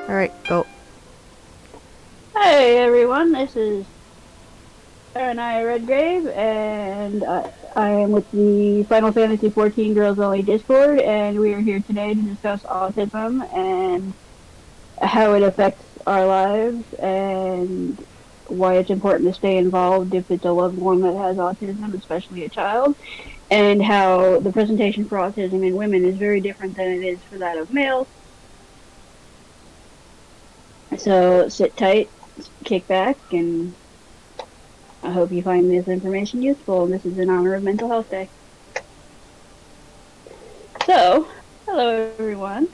Alright, go. Hey everyone, this is Aranaya Redgrave, and I am with the Final Fantasy XIV Girls Only Discord, and we are here today to discuss autism and how it affects our lives, and why it's important to stay involved if it's a loved one that has autism, especially a child, and how the presentation for autism in women is very different than it is for that of males. So sit tight, kick back, and I hope you find this information useful. This is in honor of Mental Health Day. So, hello everyone.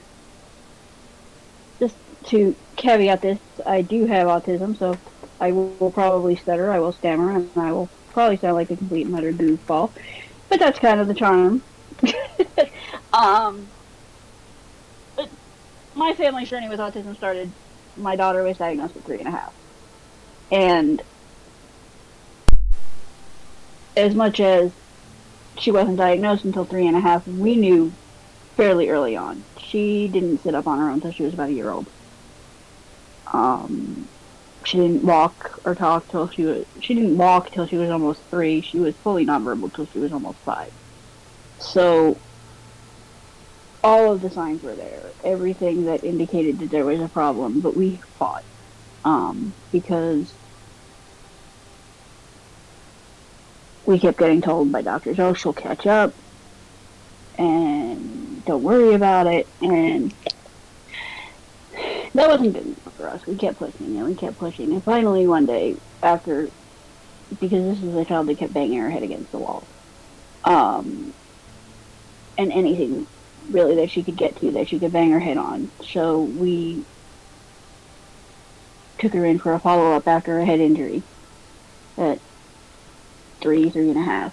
Just to caveat this, I do have autism, so I will probably stutter, I will stammer, and I will probably sound like a complete and utter goofball. But that's kind of the charm. um, my family's journey with autism started. My daughter was diagnosed at 3.5, and as much as she wasn't diagnosed until 3.5, we knew fairly early on. She didn't sit up on her own until she was about a year old. Um, she didn't walk or talk till she didn't walk till she was almost 3. She was fully nonverbal till she was almost 5. So all of the signs were there, everything that indicated that there was a problem, but we fought because we kept getting told by doctors, "Oh, she'll catch up, and don't worry about it," and that wasn't good enough for us. We kept pushing and we kept pushing, and finally one day, after, because this was a child that kept banging her head against the wall, um, and anything really that she could get to, that she could bang her head on, so we took her in for a follow-up after a head injury at 3.5,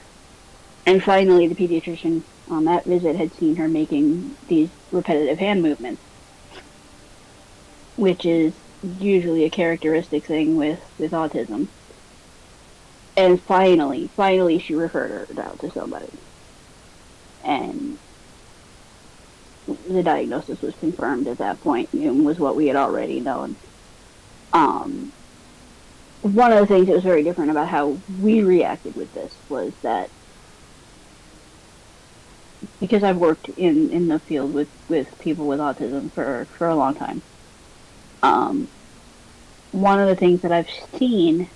and finally the pediatrician on that visit had seen her making these repetitive hand movements, which is usually a characteristic thing with autism. And finally, she referred her out to somebody. And the diagnosis was confirmed at that point and was what we had already known. Um, One of the things that was very different about how we reacted with this was that, because I've worked in the field with people with autism for a long time, um, one of the things that I've seen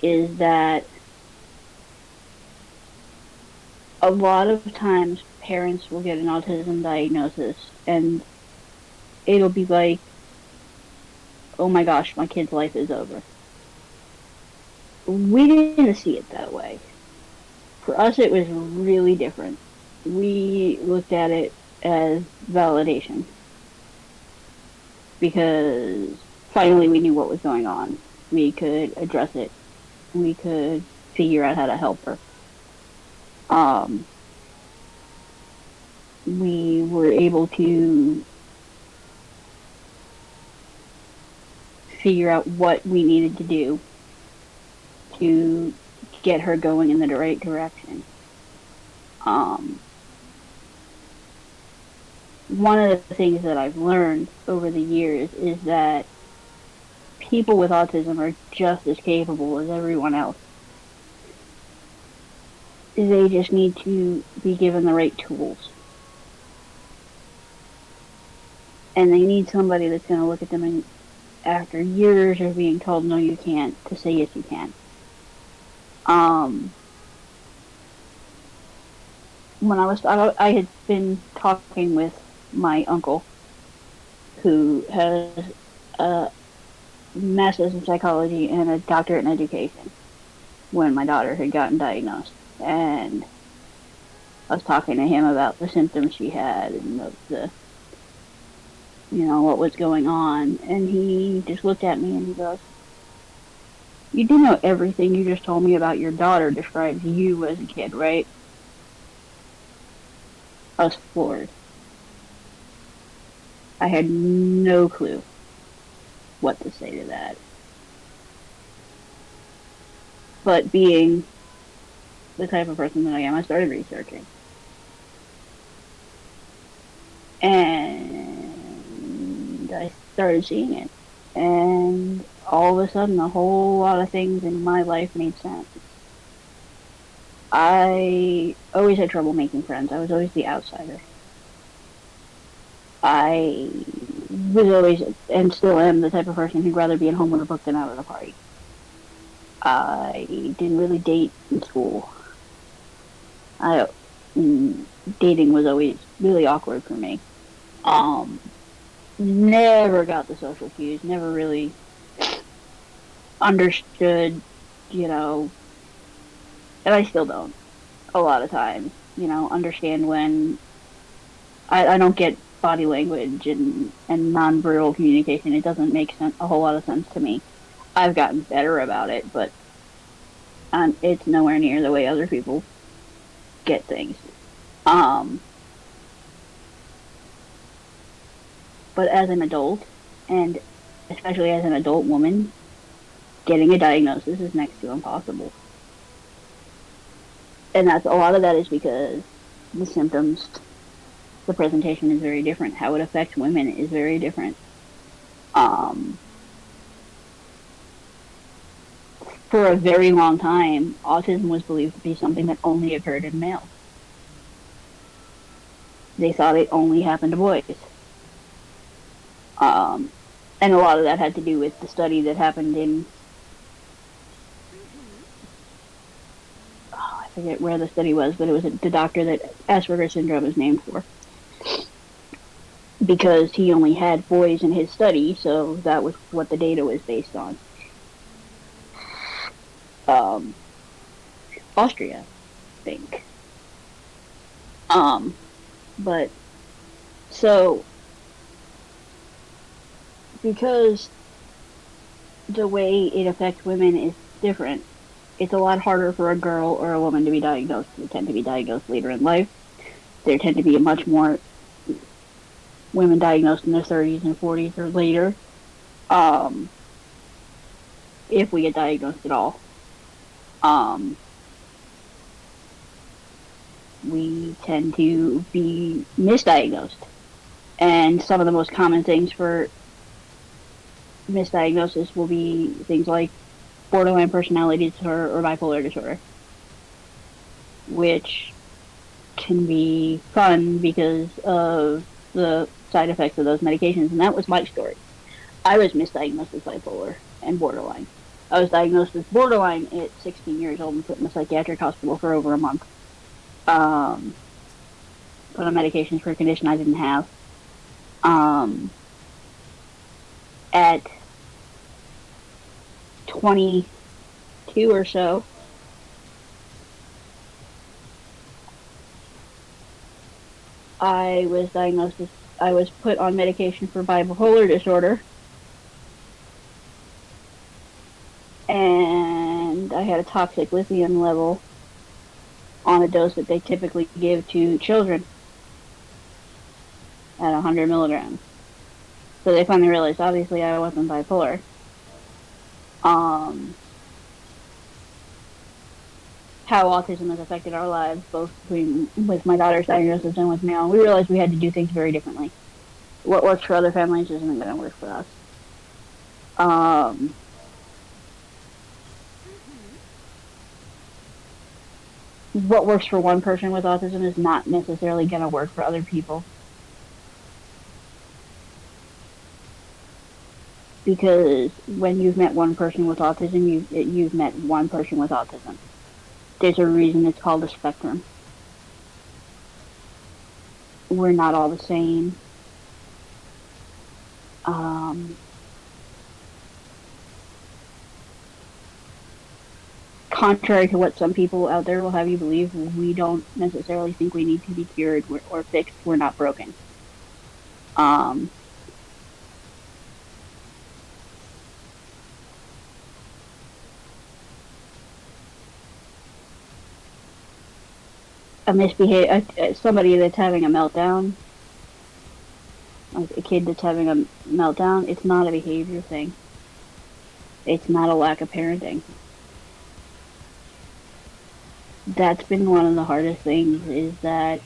is that a lot of times parents will get an autism diagnosis and it'll be like, "Oh my gosh, my kid's life is over." We didn't see it that way. For us, it was really different. We looked at it as validation because finally we knew what was going on. We could address it. We could figure out how to help her. Um, we were able to figure out what we needed to do to get her going in the right direction. Um, One of the things that I've learned over the years is that people with autism are just as capable as everyone else. They just need to be given the right tools. And they need somebody that's going to look at them and, after years of being told, "No, you can't," to say, "Yes, you can." Um, when I had been talking with my uncle, who has a master's in psychology and a doctorate in education, when my daughter had gotten diagnosed, and I was talking to him about the symptoms she had and the what was going on, and he just looked at me and he goes, "You do know everything you just told me about your daughter describes you as a kid, right?" I was floored. I had no clue what to say to that. But being the type of person that I am, I started researching. And I started seeing it. And all of a sudden, a whole lot of things in my life made sense. I always had trouble making friends. I was always the outsider. I was always, and still am, the type of person who'd rather be at home with a book than out at a party. I didn't really date in school. I dating was always really awkward for me. Um, Never got the social cues. Never really understood, you know, and I still don't. A lot of times, understand when I don't get body language and nonverbal communication. It doesn't make a whole lot of sense to me. I've gotten better about it, but it's nowhere near the way other people get things. Um, but as an adult, and especially as an adult woman, getting a diagnosis is next to impossible. And a lot of that is because the symptoms, the presentation is very different. How it affects women is very different. For a very long time, autism was believed to be something that only occurred in males. They thought it only happened to boys. And a lot of that had to do with the study that happened in, I forget where the study was, but it was the doctor that Asperger's syndrome is named for. Because he only had boys in his study, so that was what the data was based on. Austria, I think. But, so, because the way it affects women is different, it's a lot harder for a girl or a woman to be diagnosed. They tend to be diagnosed later in life. There tend to be much more women diagnosed in their 30s and 40s or later, if we get diagnosed at all. We tend to be misdiagnosed. And some of the most common things for misdiagnosis will be things like borderline personality disorder or bipolar disorder, which can be fun because of the side effects of those medications. And that was my story. I was misdiagnosed with bipolar and borderline. I was diagnosed with borderline at 16 years old and put in a psychiatric hospital for over a month. Put on medications for a condition I didn't have. At 22 or so, I was put on medication for bipolar disorder, and I had a toxic lithium level on a dose that they typically give to children at 100 milligrams. So they finally realized, obviously, I wasn't bipolar. How autism has affected our lives, both with my daughter's diagnosis and with me, we realized we had to do things very differently. What works for other families isn't going to work for us. What works for one person with autism is not necessarily going to work for other people. Because when you've met one person with autism, you've met one person with autism. There's a reason it's called a spectrum. We're not all the same. Contrary to what some people out there will have you believe, we don't necessarily think we need to be cured or fixed. We're not broken. Somebody that's having a meltdown, like a kid that's having a meltdown, it's not a behavior thing. It's not a lack of parenting. That's been one of the hardest things, is that,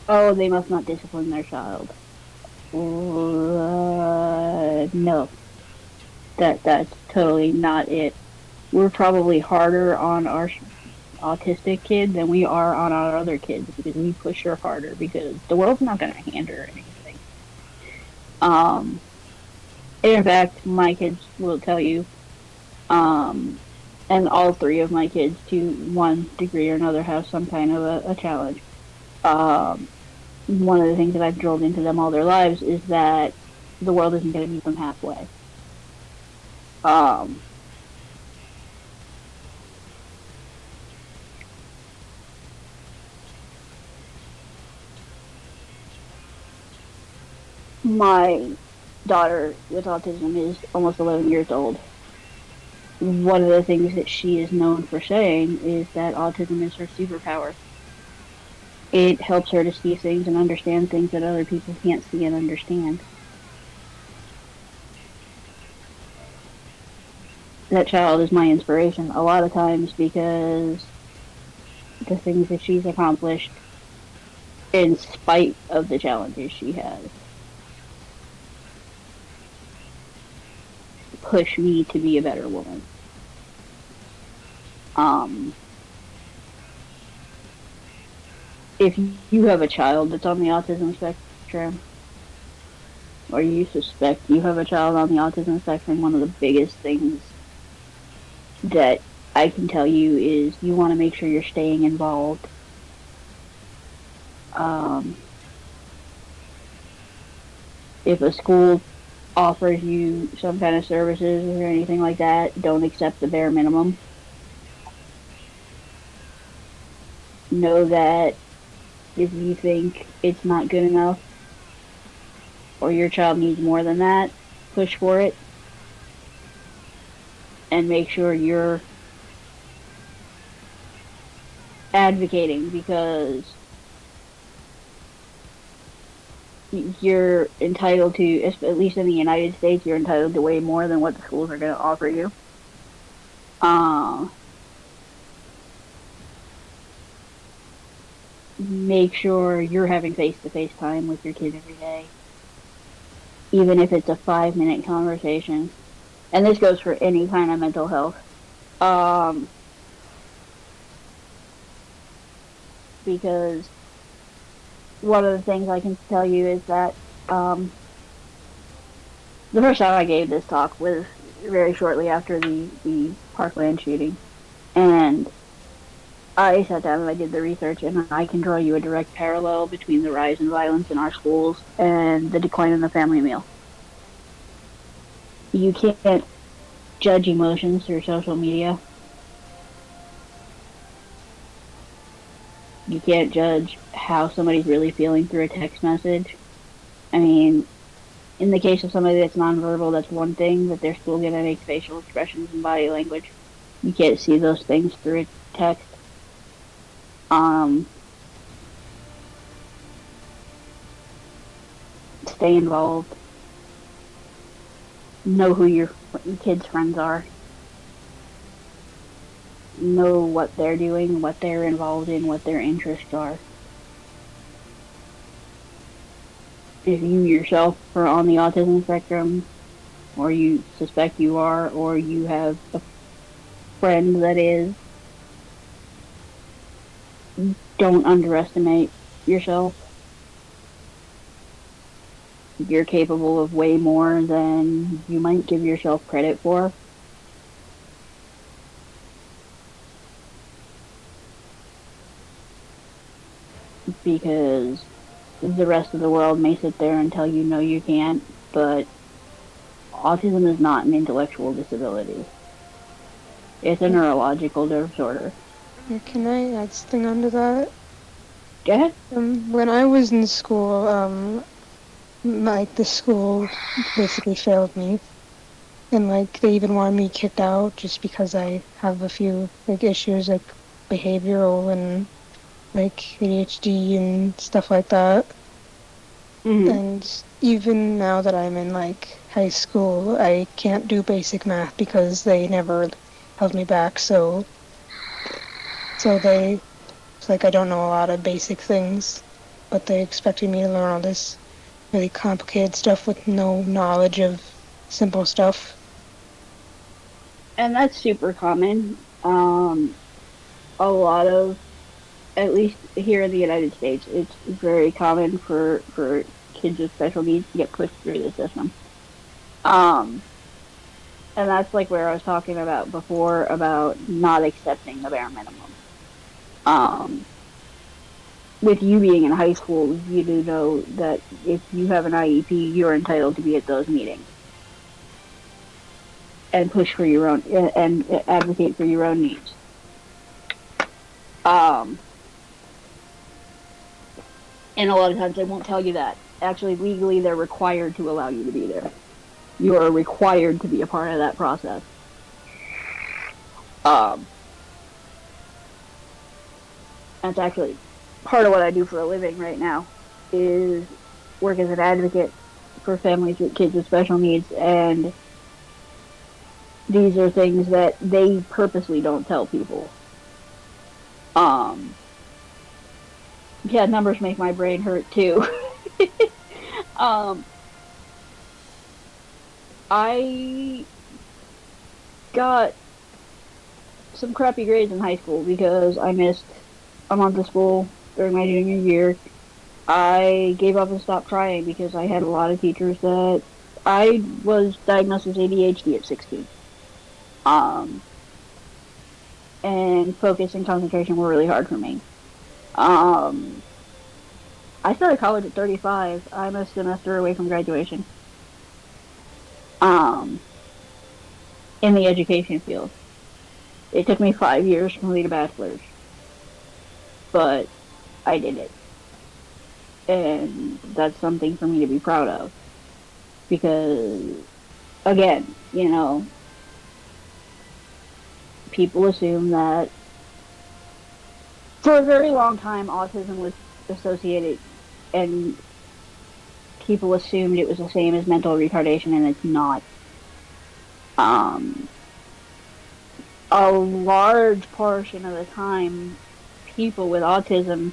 oh, they must not discipline their child. No, that's totally not it. We're probably harder on our autistic kid than we are on our other kids because we push her harder because the world's not going to hand her anything. Um, in fact, my kids will tell you, um, and all three of my kids, to one degree or another, have some kind of a challenge. Um, One of the things that I've drilled into them all their lives is that the world isn't going to meet them halfway. Um, my daughter with autism is almost 11 years old. One of the things that she is known for saying is that autism is her superpower. It helps her to see things and understand things that other people can't see and understand. That child is my inspiration a lot of times because the things that she's accomplished in spite of the challenges she has push me to be a better woman. Um, if you have a child that's on the autism spectrum, or you suspect you have a child on the autism spectrum, one of the biggest things that I can tell you is you want to make sure you're staying involved. Um, if a school offers you some kind of services or anything like that, don't accept the bare minimum. Know that if you think it's not good enough or your child needs more than that, push for it and make sure you're advocating because you're entitled to, at least in the United States, you're entitled to way more than what the schools are going to offer you. Uh, Make sure you're having face-to-face time with your kid every day, even if it's a 5-minute conversation. And this goes for any kind of mental health. Um, because one of the things I can tell you is that um, the first time I gave this talk was very shortly after the Parkland shooting. And I sat down and I did the research, and I can draw you a direct parallel between the rise in violence in our schools and the decline in the family meal. You can't judge emotions through social media. You can't judge how somebody's really feeling through a text message. I mean, in the case of somebody that's nonverbal, that's one thing, but they're still going to make facial expressions and body language. You can't see those things through a text. Um, Stay involved. Know who your kids' friends are. Know what they're doing, what they're involved in, what their interests are. If you yourself are on the autism spectrum, or you suspect you are, or you have a friend that is, don't underestimate yourself. You're capable of way more than you might give yourself credit for. Because the rest of the world may sit there and tell you no, you can't, but autism is not an intellectual disability. It's a neurological disorder. Can I add something onto that? Go ahead. When I was in school, like the school basically failed me, and like they even wanted me kicked out just because I have a few like issues like behavioral and like ADHD and stuff like that. Mm-hmm. And even now that I'm in like high school, I can't do basic math because they never held me back. So they, it's like I don't know a lot of basic things, but they expected me to learn all this really complicated stuff with no knowledge of simple stuff. And that's super common. A lot of, at least here in the United States, it's very common for kids with special needs to get pushed through the system. Um, and that's like where I was talking about before about not accepting the bare minimum. Um, with you being in high school, you do know that if you have an IEP, you're entitled to be at those meetings and push for your own and advocate for your own needs. Um, and a lot of times they won't tell you that. Actually, legally, they're required to allow you to be there. You are required to be a part of that process. Um, that's actually part of what I do for a living right now is work as an advocate for families with kids with special needs, and these are things that they purposely don't tell people. Um, yeah, numbers make my brain hurt too. um, I got some crappy grades in high school because I missed a month of school during my junior year. I gave up and stopped trying because I had a lot of teachers that I was diagnosed with ADHD at 16. Um, and focus and concentration were really hard for me. Um, I started college at 35. I'm a semester away from graduation. Um, in the education field. It took me 5 years to complete a bachelor's, but I did it. And that's something for me to be proud of. Because, again, people assume that for a very long time autism was associated and people assumed it was the same as mental retardation, and it's not. Um, a large portion of the time, people with autism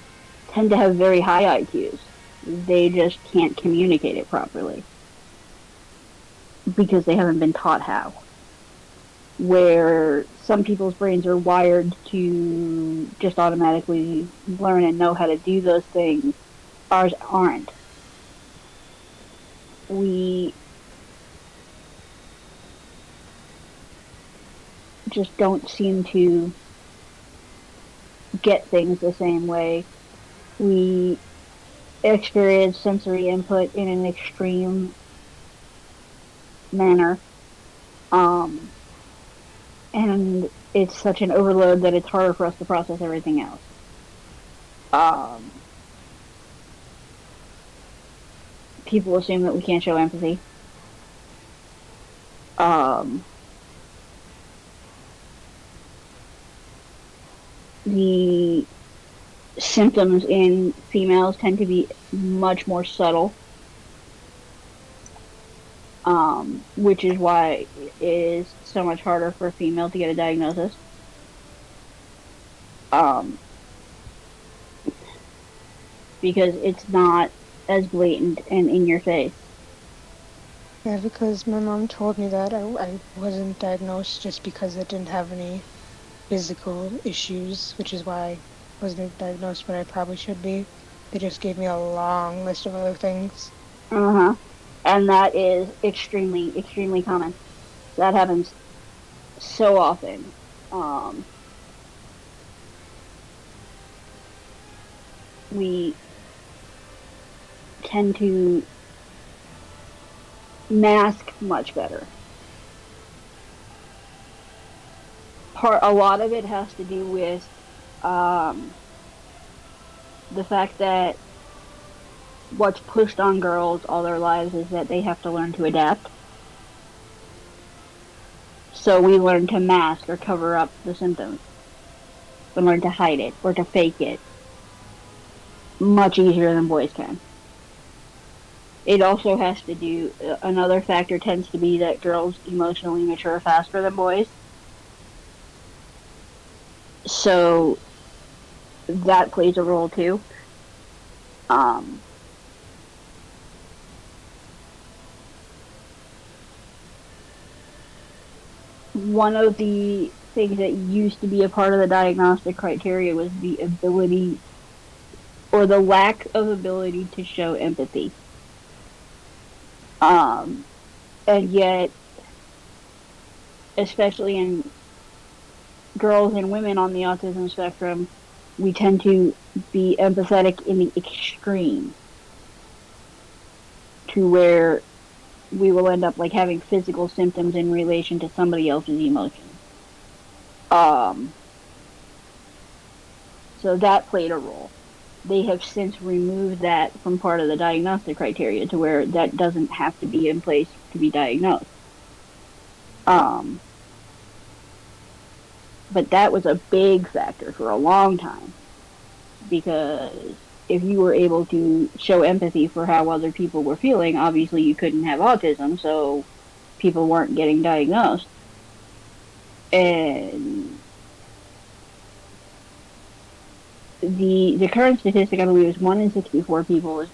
tend to have very high IQs. They just can't communicate it properly because they haven't been taught how. Where some people's brains are wired to just automatically learn and know how to do those things, ours aren't. We just don't seem to get things the same way. We experience sensory input in an extreme manner. Um, and it's such an overload that it's harder for us to process everything else. Um, people assume that we can't show empathy. Um, the symptoms in females tend to be much more subtle, which is why it is so much harder for a female to get a diagnosis. Um, because it's not as blatant and in your face. Yeah, because my mom told me that I wasn't diagnosed just because I didn't have any physical issues, which is why I wasn't diagnosed when I probably should be. They just gave me a long list of other things. Uh-huh. And that is extremely, extremely common. That happens so often. We tend to mask much better. A lot of it has to do with um, the fact that what's pushed on girls all their lives is that they have to learn to adapt. So we learn to mask or cover up the symptoms. We learn to hide it or to fake it much easier than boys can. It also has to do, another factor tends to be that girls emotionally mature faster than boys. So that plays a role too. Um, one of the things that used to be a part of the diagnostic criteria was the ability or the lack of ability to show empathy. Um, and yet, especially in girls and women on the autism spectrum, we tend to be empathetic in the extreme to where we will end up like having physical symptoms in relation to somebody else's emotions. Um, so that played a role. They have since removed that from part of the diagnostic criteria to where that doesn't have to be in place to be diagnosed. Um, but that was a big factor for a long time because if you were able to show empathy for how other people were feeling, obviously you couldn't have autism, so people weren't getting diagnosed. And the current statistic, I believe, is 1 in 64 people is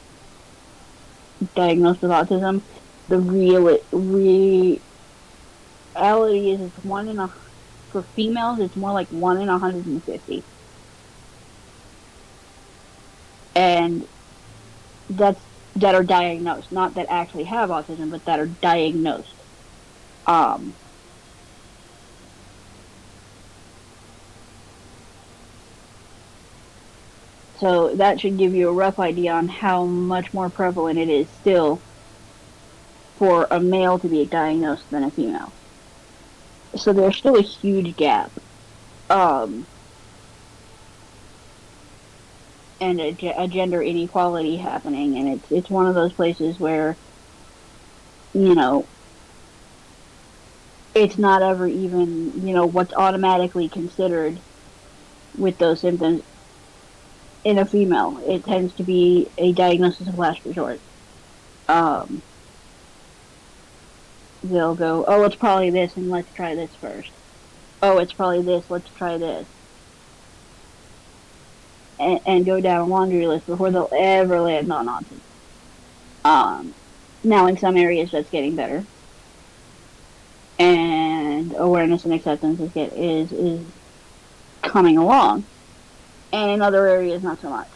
diagnosed with autism. The reality is it's 1 in a for females. It's more like 1 in 150, and that's that are diagnosed, not that actually have autism, but that are diagnosed. Um, so that should give you a rough idea on how much more prevalent it is still for a male to be diagnosed than a female. So there's still a huge gap. Um, and a gender inequality happening, and it's one of those places where, you know, it's not ever even, what's automatically considered with those symptoms in a female. It tends to be a diagnosis of last resort. Um, they'll go, oh, it's probably this, and let's try this first. Oh, it's probably this, let's try this. And go down a laundry list before they'll ever land on autism. Now, in some areas, that's getting better, and awareness and acceptance is coming along, and in other areas, not so much.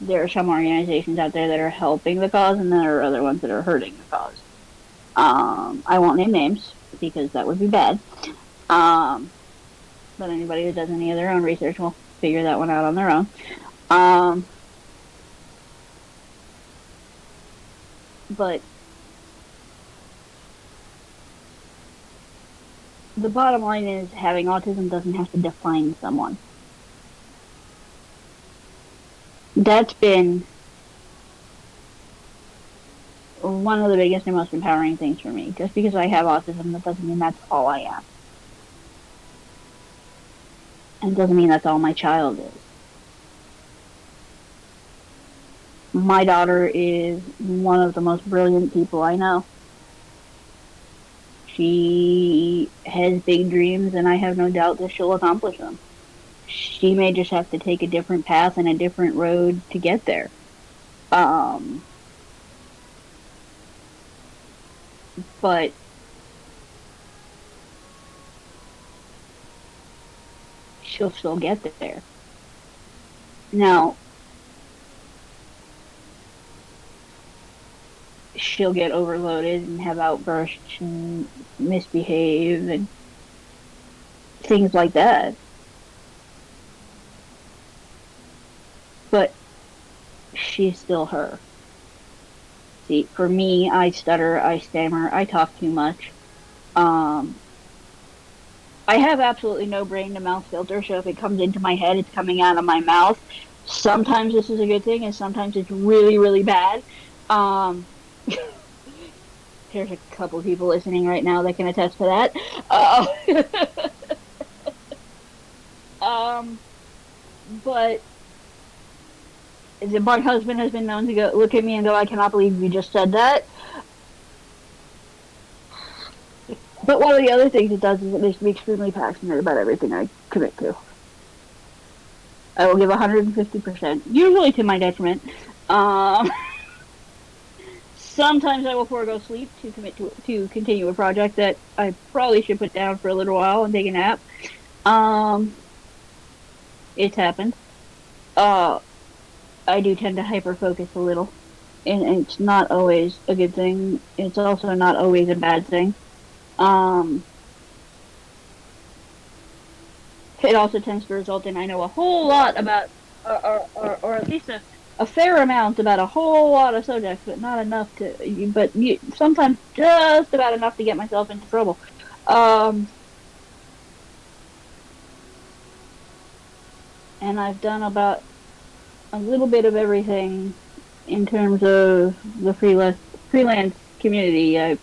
There are some organizations out there that are helping the cause, and there are other ones that are hurting the cause. I won't name names because that would be bad. But anybody who does any of their own research will figure that one out on their own. But the bottom line is having autism doesn't have to define someone. That's been one of the biggest and most empowering things for me. Just because I have autism, that doesn't mean that's all I am. And it doesn't mean that's all my child is. My daughter is one of the most brilliant people I know. She has big dreams, and I have no doubt that she'll accomplish them. She may just have to take a different path and a different road to get there. But she'll still get there. Now, she'll get overloaded and have outbursts and misbehave and things like that. But she's still her. See, for me, I stutter, I stammer, I talk too much. I have absolutely no brain to mouth filter, so if it comes into my head, it's coming out of my mouth. Sometimes this is a good thing, and sometimes it's really, really bad. There's a couple people listening right now that can attest to that. But my husband has been known to go look at me and go, "I cannot believe you just said that." But one of the other things it does is it makes me extremely passionate about everything I commit to. I will give 150%, usually to my detriment. Sometimes I will forego sleep to commit to continue a project that I probably should put down for a little while and take a nap. Um, it's happened. Uh, I do tend to hyper focus a little, and it's not always a good thing. It's also not always a bad thing. Um, it also tends to result in I know a whole lot about, or at least a fair amount about a whole lot of subjects, but not enough to, sometimes just about enough to get myself into trouble. Um, and I've done about a little bit of everything in terms of the freelance community. I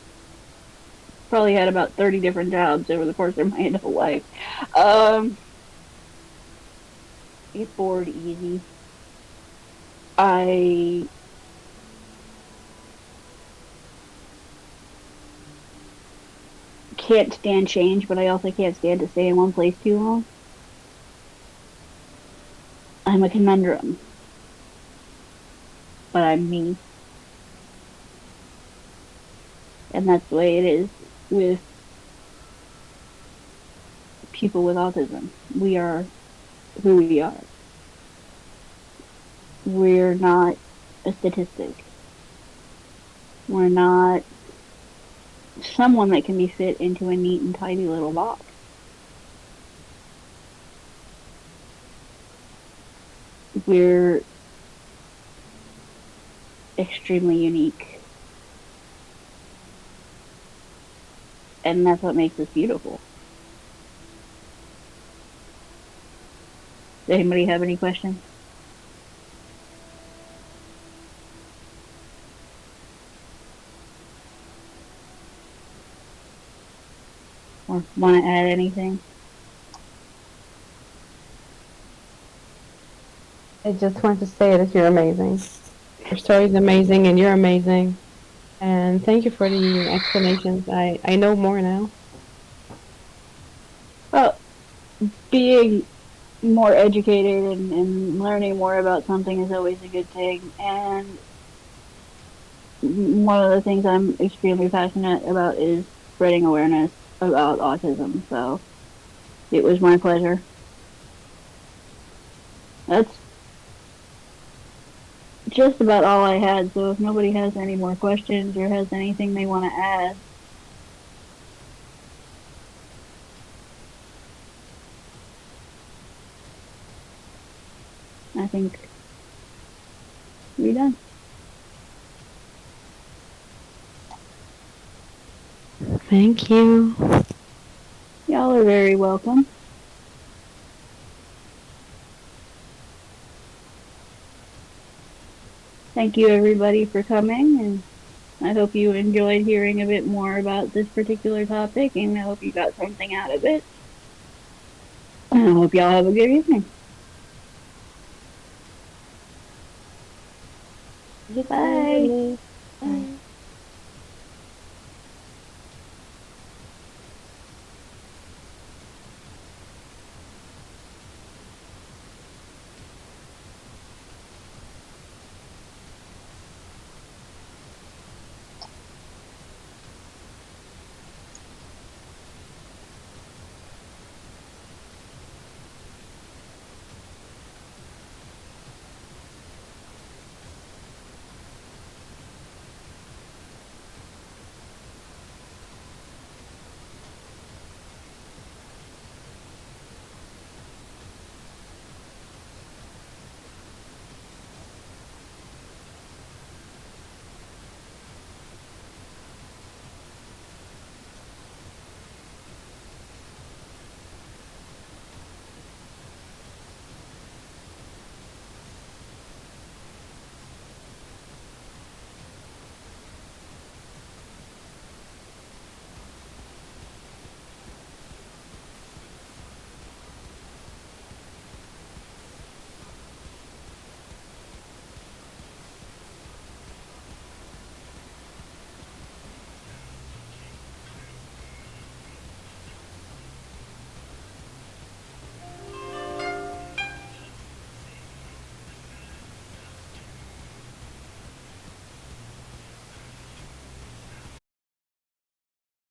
probably had about 30 different jobs over the course of my adult life. Um, get bored easy. I can't stand change, but I also can't stand to stay in one place too long. I'm a conundrum, but I'm me. And that's the way it is with people with autism. We are who we are. We're not a statistic. We're not someone that can be fit into a neat and tidy little box. We're extremely unique. And that's what makes us beautiful. Does anybody have any questions? Or want to add anything? I just want to say that you're amazing. Your story is amazing and you're amazing. And thank you for the explanations. I know more now. Well, being more educated and learning more about something is always a good thing. And one of the things I'm extremely passionate about is spreading awareness about autism. So it was my pleasure. That's just about all I had. So if nobody has any more questions or has anything they want to add, I think we're done. Thank you. Y'all are very welcome. Thank you everybody for coming, and I hope you enjoyed hearing a bit more about this particular topic, and I hope you got something out of it. I hope y'all have a good evening. Bye.